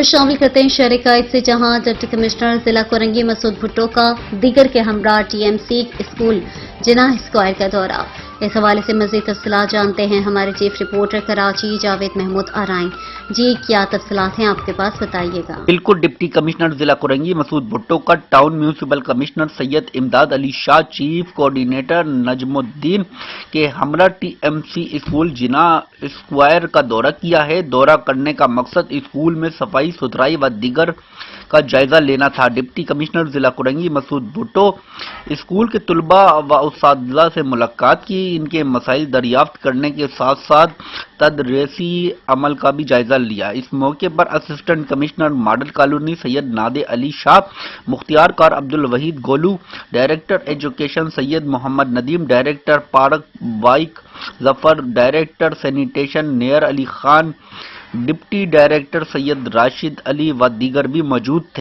खबर शामिल करते हैं शहर कायद से, जहां डिप्टी कमिश्नर जिला कोरंगी मसूद भुट्टो का दीगर के हमरा टीएमसी स्कूल जिनाह स्क्वायर का दौरा। इस हवाले से मजीद तफसीलात जानते हैं हमारे चीफ रिपोर्टर कराची जावेद महमूद आराइन। जी, क्या तफसीलात हैं आपके पास, बताइएगा। बिल्कुल, डिप्टी कमिश्नर जिला कोरंगी मसूद भुट्टो का टाउन म्यूनिसिपल कमिश्नर सैयद इमदाद अली शाह, चीफ कोऑर्डिनेटर नजमुद्दीन के हमरा टीएमसी स्कूल जिना स्क्वायर का दौरा किया है। दौरा करने का मकसद स्कूल में सफाई सुथराई व दीगर का जायजा लेना था। डिप्टी कमिश्नर जिला कोरंगी मसूद भुट्टो स्कूल के तुलबा व उस्तादिजा से मुलाकात की, इनके मसाइल दरियाफ्त करने के साथ साथ तदरीसी अमल का भी जायजा लिया। इस मौके पर assistant commissioner model colony Syed Nade Ali Shah, मुख्तियार कार Abdul Waheed Golu, director education Syed Mohammad Nadeem, director park Baig Zafar, director sanitation Nayyar Ali Khan, deputy director Syed Rashid Ali व दीगर भी मौजूद थे।